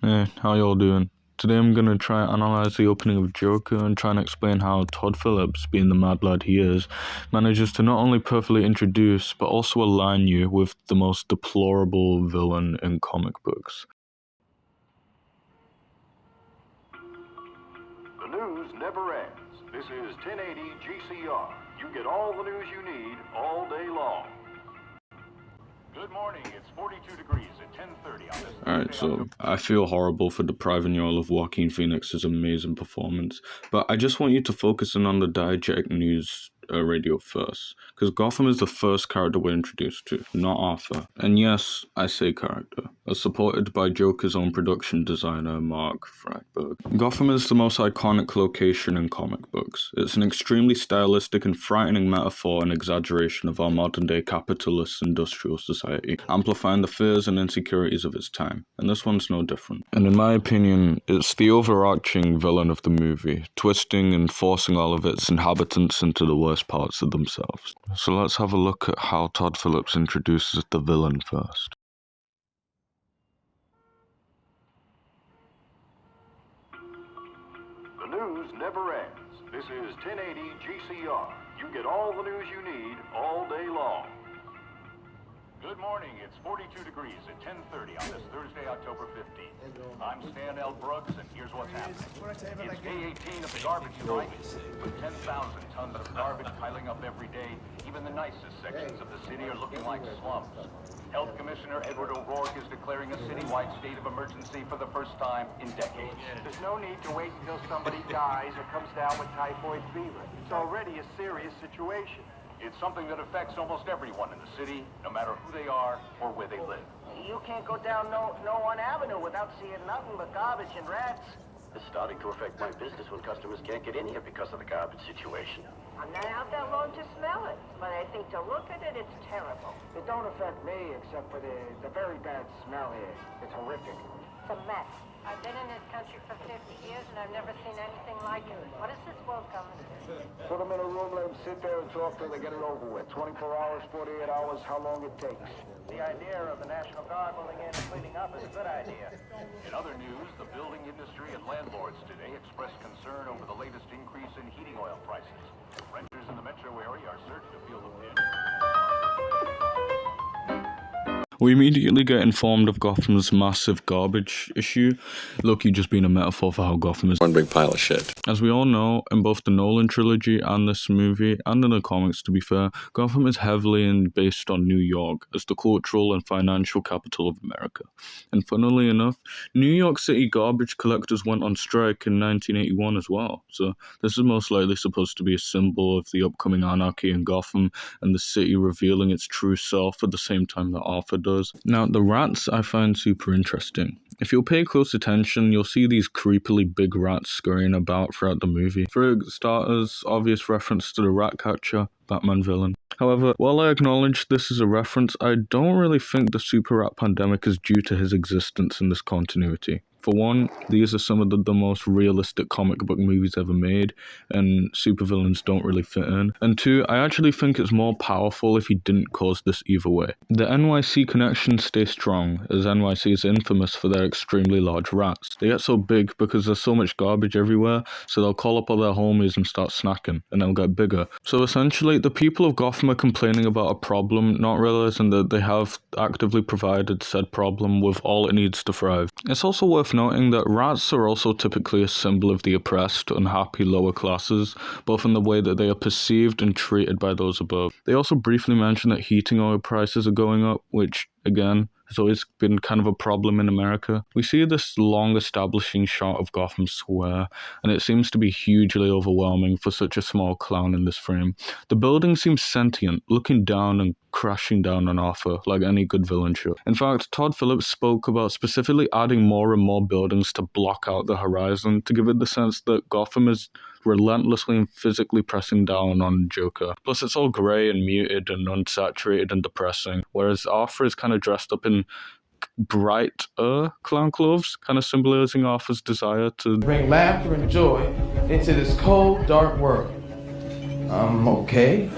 Hey, how y'all doing? Today I'm gonna try and analyze the opening of Joker and try and explain how Todd Phillips, being the mad lad he is, manages to not only perfectly introduce but also align you with the most deplorable villain in comic books. The news never ends. This is 1080 GCR. You get all the news you need all day long. Good morning. It's 42 degrees at 10:30 on this. Alright, so I feel horrible for depriving you all of Joaquin Phoenix's amazing performance, but I just want you to focus in on the diegetic news radio first, because Gotham is the first character we're introduced to, not Arthur. And yes, I say character, as supported by Joker's own production designer, Mark Freiberg. Gotham is the most iconic location in comic books. It's an extremely stylistic and frightening metaphor and exaggeration of our modern-day capitalist industrial society, amplifying the fears and insecurities of its time, and this one's no different. And in my opinion, it's the overarching villain of the movie, twisting and forcing all of its inhabitants into the worst parts of themselves. So let's have a look at how Todd Phillips introduces the villain first. The news never ends. This is 1080 GCR. You get all the news you need all day long. Good morning. It's 42 degrees at 10:30 on this Thursday, October 15th. I'm Stan L. Brooks, and here's what's happening. It's day 18 of the garbage strike, with 10,000 tons of garbage piling up every day. Even the nicest sections of the city are looking like slums. Health Commissioner Edward O'Rourke is declaring a citywide state of emergency for the first time in decades. There's no need to wait until somebody dies or comes down with typhoid fever. It's already a serious situation. It's something that affects almost everyone in the city, no matter who they are or where they live. You can't go down no one avenue without seeing nothing but garbage and rats. It's starting to affect my business when customers can't get in here because of the garbage situation. I'm not out that long to smell it, but I think to look at it, it's terrible. It don't affect me except for the very bad smell here. It's horrific. It's a mess. I've been in this country for 50 years, and I've never seen anything like it. What is this world coming to? Put them in a room, let them sit there and talk till they get it over with. 24 hours, 48 hours, how long it takes. The idea of the National Guard moving in and cleaning up is a good idea. In other news, the building industry and landlords today expressed concern over the latest increase in heating oil prices. Renters in the metro area are certain to feel the pinch. We immediately get informed of Gotham's massive garbage issue, Loki just being a metaphor for how Gotham is One big pile of shit. As we all know, in both the Nolan trilogy and this movie, and in the comics to be fair, Gotham is heavily based on New York as the cultural and financial capital of America. And funnily enough, New York City garbage collectors went on strike in 1981 as well, so this is most likely supposed to be a symbol of the upcoming anarchy in Gotham and the city revealing its true self at the same time that Arthur does. Now, the rats I find super interesting. If you'll pay close attention, you'll see these creepily big rats scurrying about throughout the movie. For starters, obvious reference to the Ratcatcher, Batman villain. However, while I acknowledge this is a reference, I don't really think the Super Rat pandemic is due to his existence in this continuity. For one, these are some of the most realistic comic book movies ever made, and supervillains don't really fit in. And two, I actually think it's more powerful if he didn't cause this either way. The NYC connections stay strong, as NYC is infamous for their extremely large rats. They get so big because there's so much garbage everywhere, so they'll call up all their homies and start snacking, and they'll get bigger. So essentially, the people of Gotham are complaining about a problem, not realizing that they have actively provided said problem with all it needs to thrive. It's also worth noting that rats are also typically a symbol of the oppressed, unhappy lower classes, both in the way that they are perceived and treated by those above. They also briefly mention that heating oil prices are going up, which, again, has always been kind of a problem in America. We see this long establishing shot of Gotham Square, and it seems to be hugely overwhelming for such a small clown in this frame. The building seems sentient, looking down and crashing down on Arthur, like any good villain should. In fact, Todd Phillips spoke about specifically adding more and more buildings to block out the horizon, to give it the sense that Gotham is relentlessly and physically pressing down on Joker. Plus, it's all grey and muted and unsaturated and depressing, whereas Arthur is kind of dressed up in bright clown clothes, kind of symbolizing Arthur's desire to bring laughter and joy into this cold, dark world. Okay.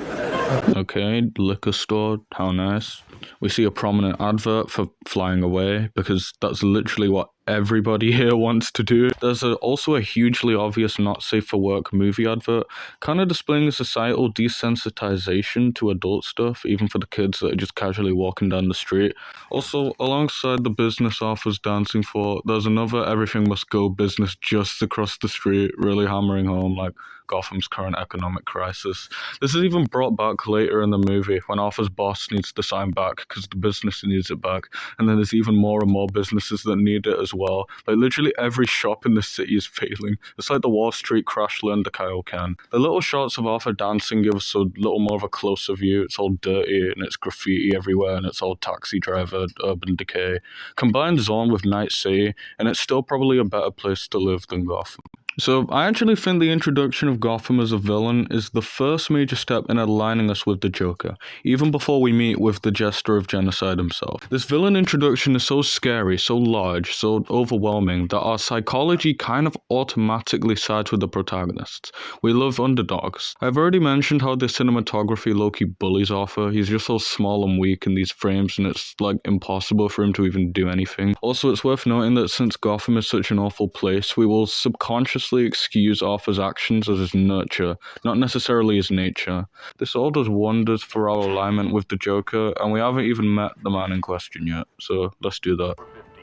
Okay, liquor store, how nice. We see a prominent advert for Flying Away, because that's literally what everybody here wants to do. There's also a hugely obvious not safe for work movie advert, kind of displaying a societal desensitization to adult stuff, even for the kids that are just casually walking down the street. Also, alongside the business Arthur's dancing for, there's another Everything Must Go business just across the street, really hammering home like Gotham's current economic crisis. This is even brought back later in the movie when Arthur's boss needs the sign back because the business needs it back, and then there's even more and more businesses that need it as well. Like literally every shop in the city is failing. It's like the Wall Street crash learned the Kaioken. The little shots of Arthur dancing give us a little more of a closer view. It's all dirty and it's graffiti everywhere and it's all Taxi Driver, Urban Decay. Combine Zorn with Night City and it's still probably a better place to live than Gotham. So I actually think the introduction of Gotham as a villain is the first major step in aligning us with the Joker, even before we meet with the Jester of Genocide himself. This villain introduction is so scary, so large, so overwhelming that our psychology kind of automatically sides with the protagonists. We love underdogs. I've already mentioned how the cinematography low-key bullies Arthur. He's just so small and weak in these frames and it's like impossible for him to even do anything. Also, it's worth noting that since Gotham is such an awful place, we will subconsciously excuse Arthur's actions as his nurture, not necessarily his nature. This all does wonders for our alignment with the Joker, and we haven't even met the man in question yet, so let's do that. 50.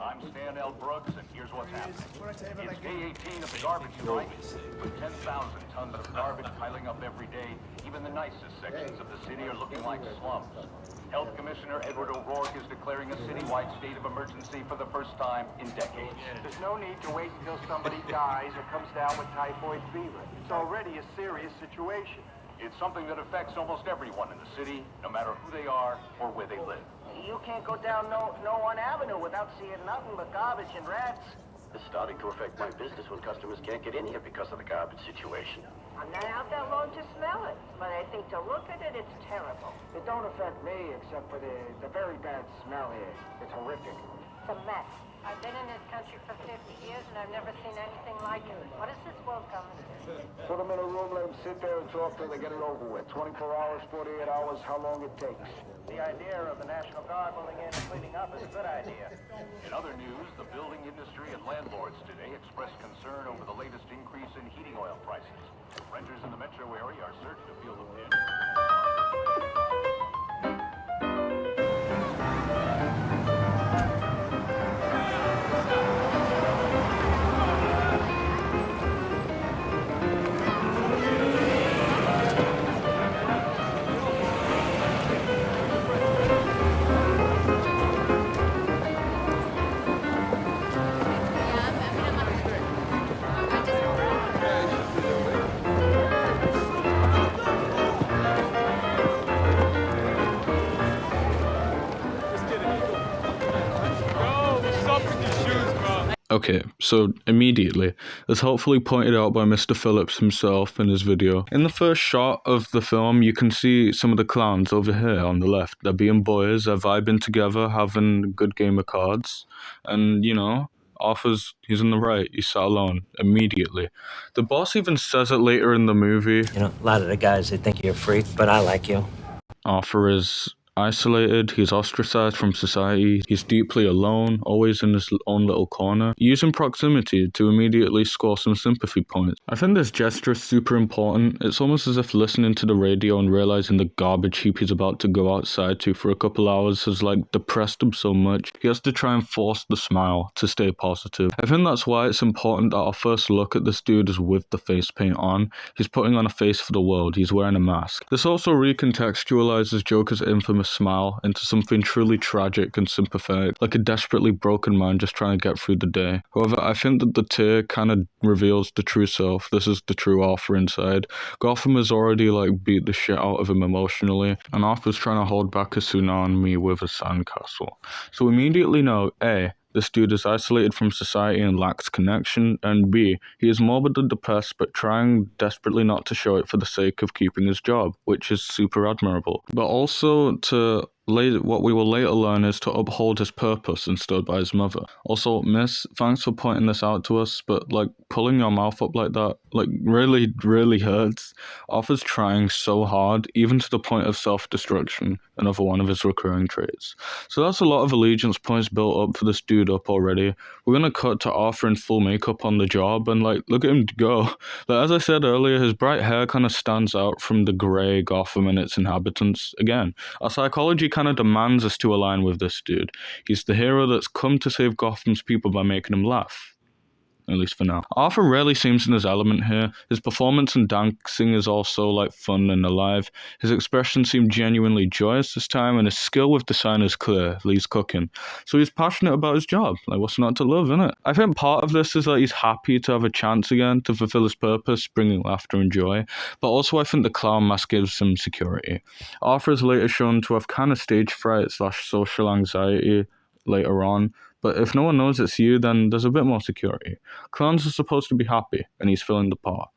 I'm Stan L. Brooks, and here's what's happening. It's day 18 of the garbage strike, with 10,000 tons of garbage piling up every day. Even the nicest sections of the city are looking like slums. Health Commissioner Edward O'Rourke is declaring a citywide state of emergency for the first time in decades. There's no need to wait until somebody dies or comes down with typhoid fever. It's already a serious situation. It's something that affects almost everyone in the city, no matter who they are or where they live. You can't go down no one avenue without seeing nothing but garbage and rats. It's starting to affect my business when customers can't get in here because of the garbage situation. I'm not out there long to smell it, but I think to look at it, it's terrible. It don't affect me except for the very bad smell here. It's horrific. It's a mess. I've been in this country for 50 years, and I've never seen anything like it. What does this world come to? Put them in a room, let them sit there and talk till they get it over with. 24 hours, 48 hours, how long it takes. The idea of the National Guard rolling in and cleaning up is a good idea. In other news, the building industry and landlords today expressed concern over the latest increase in heating oil prices. Renters in the metro area are certain to feel the pinch. Okay, so immediately, as helpfully pointed out by Mr. Phillips himself in his video, in the first shot of the film, you can see some of the clowns over here on the left. They're being boys, they're vibing together, having a good game of cards, and, you know, he's on the right, he's sat alone, immediately. The boss even says it later in the movie. You know, a lot of the guys, they think you're a freak, but I like you. Arthur is isolated, he's ostracized from society, he's deeply alone, always in his own little corner, using proximity to immediately score some sympathy points. I think this gesture is super important. It's almost as if listening to the radio and realizing the garbage heap he's about to go outside to for a couple hours has like depressed him so much. He has to try and force the smile to stay positive. I think that's why it's important that our first look at this dude is with the face paint on. He's putting on a face for the world, he's wearing a mask. This also recontextualizes Joker's infamous smile into something truly tragic and sympathetic, like a desperately broken man just trying to get through the day. However, I think that the tear kind of reveals the true self. This is the true Arthur inside. Gotham has already like beat the shit out of him emotionally, and Arthur's trying to hold back a tsunami with a sandcastle. So immediately know, A, this dude is isolated from society and lacks connection, and B, he is morbidly depressed but trying desperately not to show it for the sake of keeping his job, which is super admirable. But also to what we will later learn is to uphold his purpose instilled by his mother. Also, Miss, thanks for pointing this out to us, but like pulling your mouth up like that, like really, really hurts. Arthur's trying so hard, even to the point of self-destruction, another one of his recurring traits. So that's a lot of allegiance points built up for this dude up already. We're gonna cut to Arthur in full makeup on the job, and like, look at him go. Like, as I said earlier, his bright hair kind of stands out from the grey Gotham and its inhabitants. Again, our psychology kind of demands us to align with this dude. He's the hero that's come to save Gotham's people by making them laugh. At least for now. Arthur rarely seems in his element here. His performance and dancing is also like fun and alive. His expression seemed genuinely joyous this time, and his skill with the sign is clear. Lee's cooking. So he's passionate about his job. Like, what's not to love, innit? I think part of this is that he's happy to have a chance again to fulfill his purpose, bringing laughter and joy. But also I think the clown mask gives him security. Arthur is later shown to have kind of stage fright / social anxiety later on. But if no one knows it's you, then there's a bit more security. Clowns are supposed to be happy, and he's filling the part.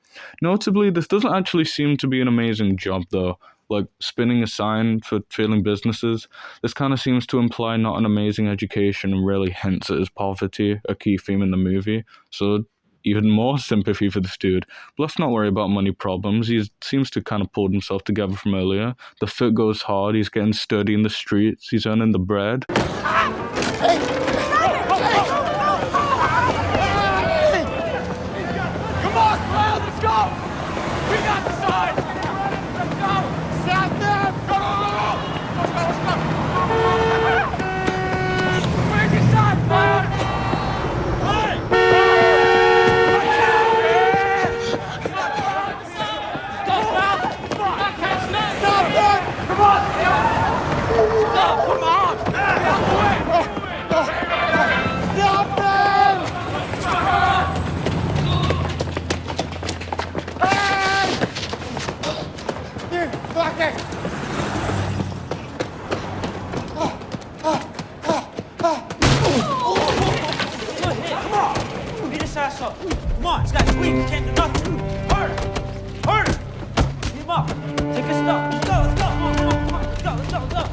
Notably, this doesn't actually seem to be an amazing job, though. Like, spinning a sign for failing businesses, this kind of seems to imply not an amazing education and really hints at his poverty, a key theme in the movie. So, even more sympathy for this dude. But let's not worry about money problems. He seems to kind of pulled himself together from earlier. The fit goes hard, he's getting sturdy in the streets, he's earning the bread. Come on, this guy's weak. He can't do nothing. Harder! Harder! Beat him up. Take his stuff. Let's go, let's go. Come on, come on, come on. Let's go, let's go, let's go.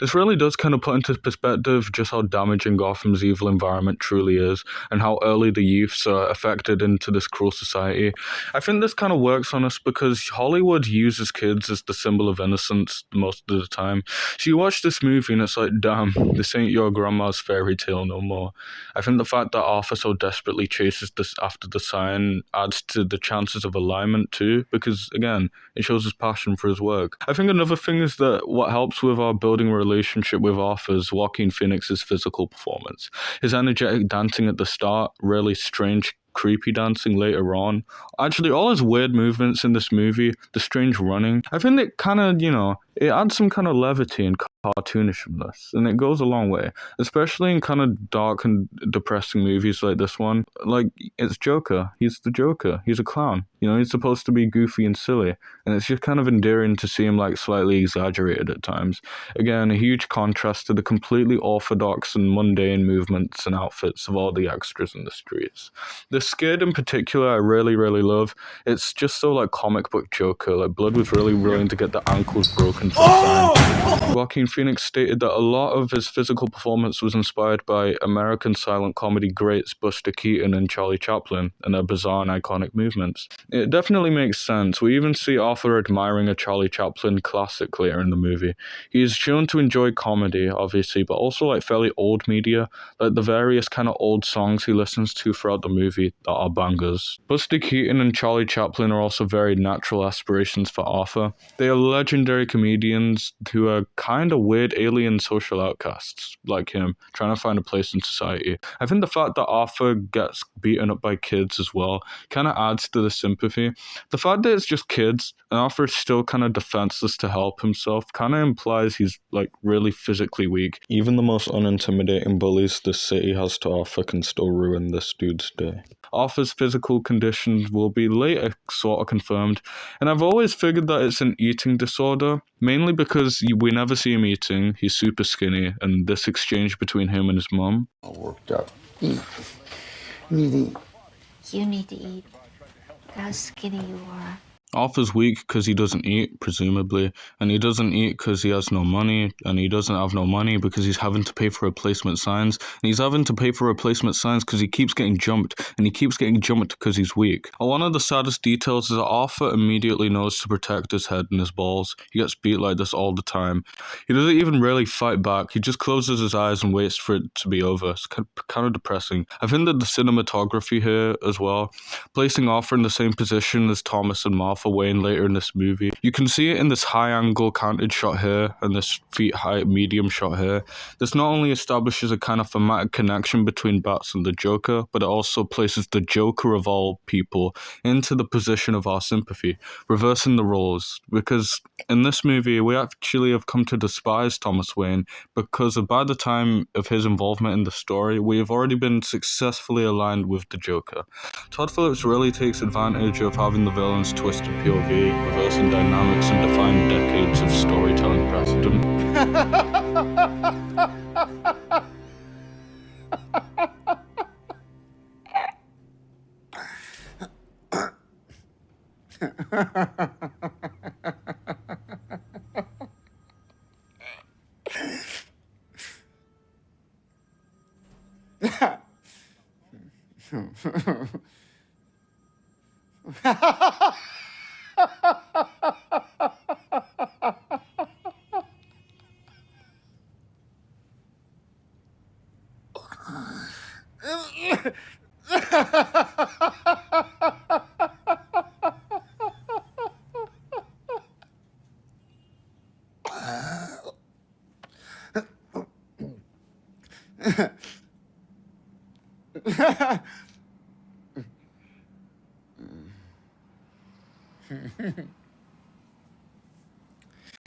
This really does kind of put into perspective just how damaging Gotham's evil environment truly is, and how early the youths are affected into this cruel society. I think this kind of works on us because Hollywood uses kids as the symbol of innocence most of the time. So you watch this movie and it's like, damn, this ain't your grandma's fairy tale no more. I think the fact that Arthur so desperately chases this after the sign adds to the chances of alignment too, because again, it shows his passion for his work. I think another thing is that what helps with our building relationship with Arthur is Joaquin Phoenix's physical performance. His energetic dancing at the start, really strange, creepy dancing later on. Actually, all his weird movements in this movie, the strange running, I think it kind of, it adds some kind of levity and cartoonishness, and it goes a long way, especially in kind of dark and depressing movies like this one. Like, it's Joker. He's the Joker. He's a clown. He's supposed to be goofy and silly, and it's just kind of endearing to see him like slightly exaggerated at times. Again, a huge contrast to the completely orthodox and mundane movements and outfits of all the extras in the streets. The skid in particular I really, really love. It's just so like comic book Joker. Like, Blood was really willing to get the ankles broken for the sign. Joaquin Phoenix stated that a lot of his physical performance was inspired by American silent comedy greats Buster Keaton and Charlie Chaplin and their bizarre and iconic movements. It definitely makes sense. We even see Arthur admiring a Charlie Chaplin classic later in the movie. He is shown to enjoy comedy, obviously, but also like fairly old media, like the various kind of old songs he listens to throughout the movie that are bangers. Buster Keaton and Charlie Chaplin are also very natural aspirations for Arthur. They are legendary comedians who are kind of weird alien social outcasts like him, trying to find a place in society. I think the fact that Arthur gets beaten up by kids as well kind of adds to the sympathy. The fact that it's just kids and Arthur is still kind of defenseless to help himself kind of implies he's like really physically weak. Even the most unintimidating bullies this city has to offer can still ruin this dude's day. Arthur's physical conditions will be later sort of confirmed, and I've always figured that it's an eating disorder, mainly because we never see him eating, he's super skinny, and this exchange between him and his mum. All worked up. Eat. You need to eat. You need to eat. How skinny you are. Arthur's weak because he doesn't eat, presumably, and he doesn't eat because he has no money, and he doesn't have no money because he's having to pay for replacement signs, and he's having to pay for replacement signs because he keeps getting jumped, and he keeps getting jumped because he's weak. And one of the saddest details is that Arthur immediately knows to protect his head and his balls. He gets beat like this all the time. He doesn't even really fight back, he just closes his eyes and waits for it to be over. It's kind of depressing. I think that the cinematography here as well, placing Arthur in the same position as Thomas and Martha Wayne later in this movie. You can see it in this high angle canted shot here and this feet height medium shot here. This not only establishes a kind of thematic connection between Bats and the Joker, but it also places the Joker of all people into the position of our sympathy, reversing the roles. Because in this movie, we actually have come to despise Thomas Wayne because by the time of his involvement in the story, we have already been successfully aligned with the Joker. Todd Phillips really takes advantage of having the villain's twisted POV, reversing dynamics and defying decades of storytelling precedent.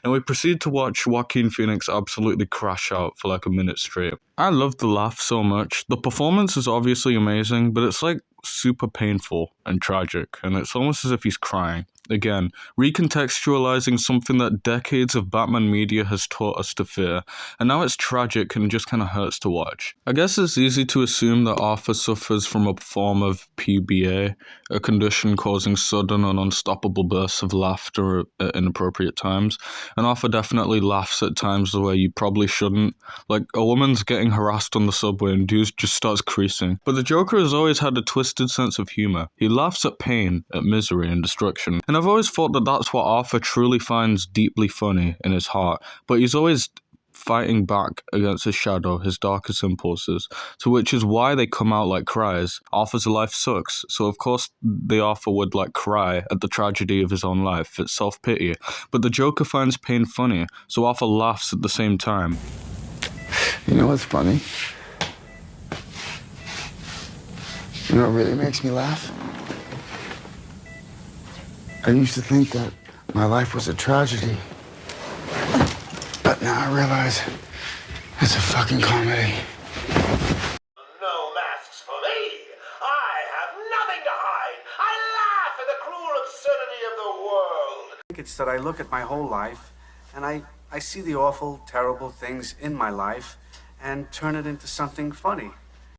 And we proceed to watch Joaquin Phoenix absolutely crash out for like a minute straight. I love the laugh so much. The performance is obviously amazing, but it's like super painful and tragic, and it's almost as if he's crying. Again, recontextualizing something that decades of Batman media has taught us to fear, and now it's tragic and just kind of hurts to watch. I guess it's easy to assume that Arthur suffers from a form of PBA, a condition causing sudden and unstoppable bursts of laughter at inappropriate times, and Arthur definitely laughs at times the way you probably shouldn't. Like, a woman's getting harassed on the subway and dude just starts creasing. But the Joker has always had a twisted sense of humor. He laughs at pain, at misery and destruction, and I've always thought that that's what Arthur truly finds deeply funny in his heart, but he's always fighting back against his shadow, his darkest impulses, to which is why they come out like cries. Arthur's life sucks, so of course the Arthur would like cry at the tragedy of his own life. It's self-pity. But the Joker finds pain funny, so Arthur laughs at the same time. You know what's funny? You know what really makes me laugh? I used to think that my life was a tragedy. But now I realize it's a fucking comedy. No masks for me. I have nothing to hide. I laugh at the cruel absurdity of the world. It's that I look at my whole life and I see the awful, terrible things in my life and turn it into something funny.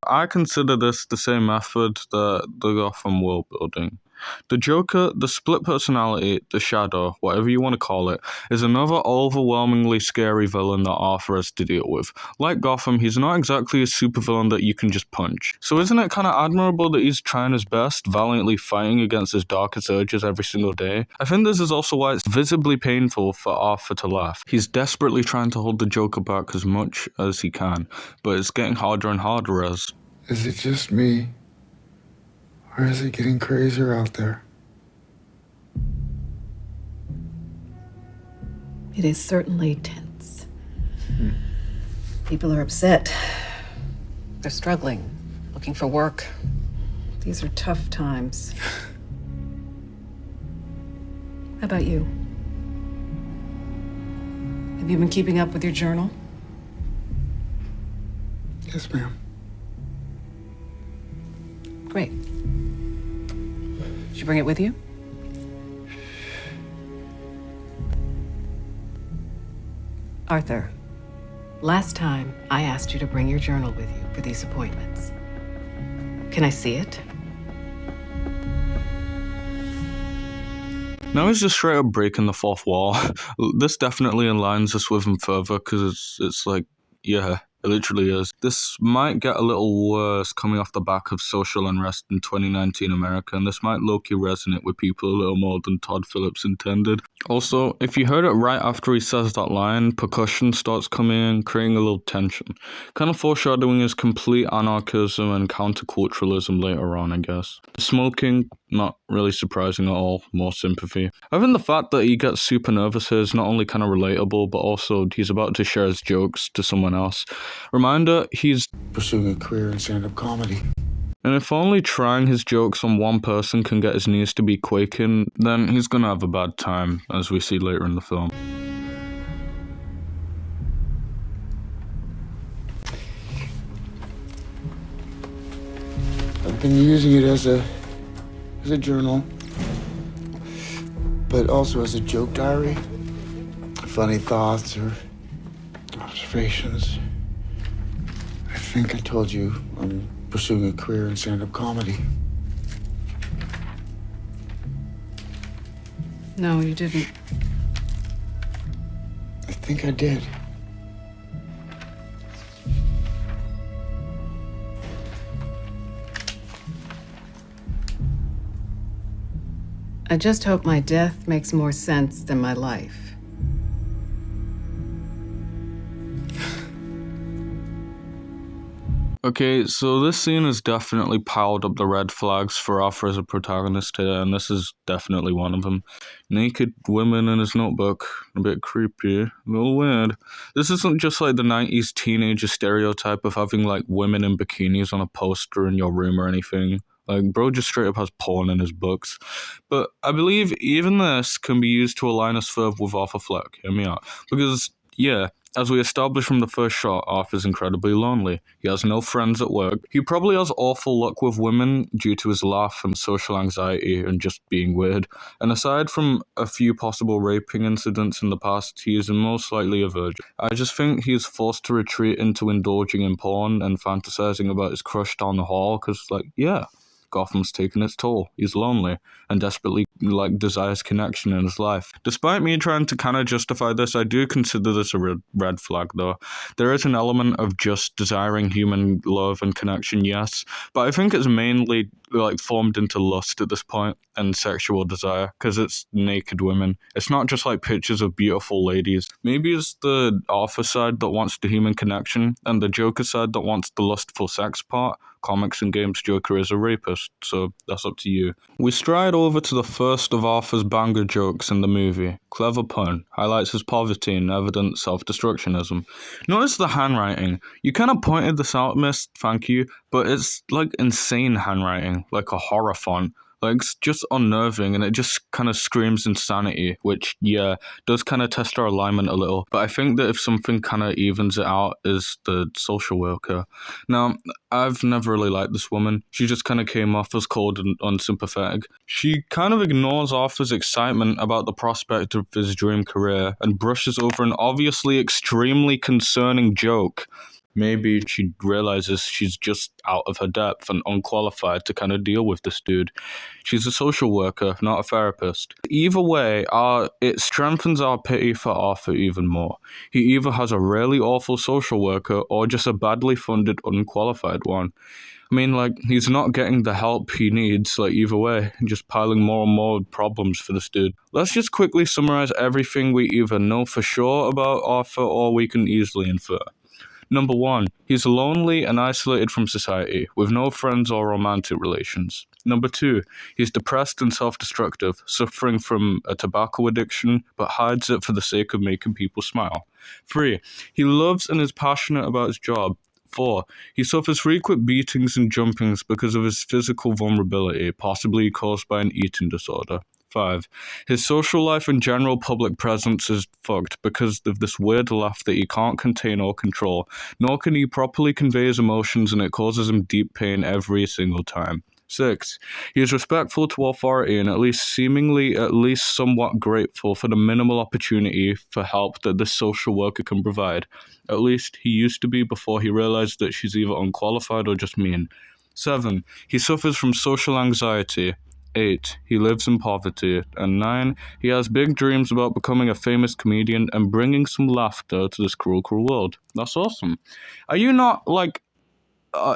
I consider this the same method that the Gotham world building. The Joker, the split personality, the Shadow, whatever you want to call it, is another overwhelmingly scary villain that Arthur has to deal with. Like Gotham, he's not exactly a supervillain that you can just punch. So isn't it kind of admirable that he's trying his best, valiantly fighting against his darkest urges every single day? I think this is also why it's visibly painful for Arthur to laugh. He's desperately trying to hold the Joker back as much as he can, but it's getting harder and harder as... Is it just me? Or is it getting crazier out there? It is certainly tense. People are upset. They're struggling, looking for work. These are tough times. How about you? Have you been keeping up with your journal? Yes, ma'am. Great. Did you bring it with you? Arthur, last time I asked you to bring your journal with you for these appointments. Can I see it? Now he's just straight up breaking the fourth wall. This definitely aligns us with him further because it's like, yeah, it literally is. This might get a little worse coming off the back of social unrest in 2019 America, and this might low-key resonate with people a little more than Todd Phillips intended. Also, if you heard it right after he says that line, percussion starts coming in, creating a little tension. Kind of foreshadowing his complete anarchism and counterculturalism later on, I guess. Smoking, not really surprising at all, more sympathy. I think the fact that he gets super nervous here is not only kind of relatable, but also he's about to share his jokes to someone else. Reminder, he's Pursuing a career in stand-up comedy. and if only trying his jokes on one person can get his knees to be quaking, then he's gonna have a bad time, as we see later in the film. I've been using it as a journal, but also as a joke diary. Funny thoughts or observations. I think I told you I'm pursuing a career in stand-up comedy. No, you didn't. I think I did. I just hope my death makes more sense than my life. Okay, so this scene has definitely piled up the red flags for Arthur as a protagonist here, and this is definitely one of them. Naked women in his notebook, a bit creepy, a little weird. This isn't just like the 90s teenager stereotype of having like women in bikinis on a poster in your room or anything. Like, bro just straight up has porn in his books. But I believe even this can be used to align us further with Arthur Fleck. Hear me out. Because, yeah, as we established from the first shot, Arthur's incredibly lonely. He has no friends at work. He probably has awful luck with women due to his laugh and social anxiety and just being weird. And aside from a few possible raping incidents in the past, he is most likely a virgin. I just think he is forced to retreat into indulging in porn and fantasizing about his crush down the hall because, like, yeah, Gotham's taken its toll. He's lonely and desperately desires connection in his life. Despite me trying to kind of justify this, I do consider this a red flag though. There is an element of just desiring human love and connection, yes, but I think it's mainly formed into lust at this point and sexual desire because it's naked women. It's not just like pictures of beautiful ladies. Maybe it's the Arthur side that wants the human connection and the Joker side that wants the lustful sex part. Comics and games, Joker is a rapist, so that's up to you. We stride over to the first of Arthur's banger jokes in the movie. Clever pun, highlights his poverty and evident self-destructionism. Notice the handwriting. You kind of pointed this out, miss, thank you, but it's like insane handwriting, like a horror font. Like, it's just unnerving and it just kind of screams insanity, which, yeah, does kind of test our alignment a little. But I think that if something kind of evens it out is the social worker. Now, I've never really liked this woman. She just kind of came off as cold and unsympathetic. She kind of ignores Arthur's excitement about the prospect of his dream career and brushes over an obviously extremely concerning joke. Maybe she realizes she's just out of her depth and unqualified to kind of deal with this dude. She's a social worker, not a therapist. Either way, it strengthens our pity for Arthur even more. He either has a really awful social worker or just a badly funded, unqualified one. I mean, he's not getting the help he needs, either way, just piling more and more problems for this dude. Let's just quickly summarize everything we either know for sure about Arthur or we can easily infer. Number 1. He's lonely and isolated from society, with no friends or romantic relations. Number 2. He's depressed and self-destructive, suffering from a tobacco addiction, but hides it for the sake of making people smile. 3. He loves and is passionate about his job. 4. He suffers frequent beatings and jumpings because of his physical vulnerability, possibly caused by an eating disorder. 5. His social life and general public presence is fucked because of this weird laugh that he can't contain or control, nor can he properly convey his emotions, and it causes him deep pain every single time. 6. He is respectful to authority and at least somewhat grateful for the minimal opportunity for help that this social worker can provide. At least he used to be before he realized that she's either unqualified or just mean. 7. He suffers from social anxiety. 8. He lives in poverty. And 9. He has big dreams about becoming a famous comedian and bringing some laughter to this cruel, cruel world. That's awesome. Are you not,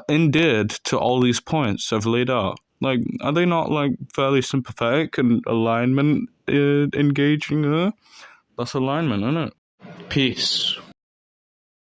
endeared to all these points I've laid out? Like, are they not, fairly sympathetic and alignment engaging? That's alignment, isn't it? Peace.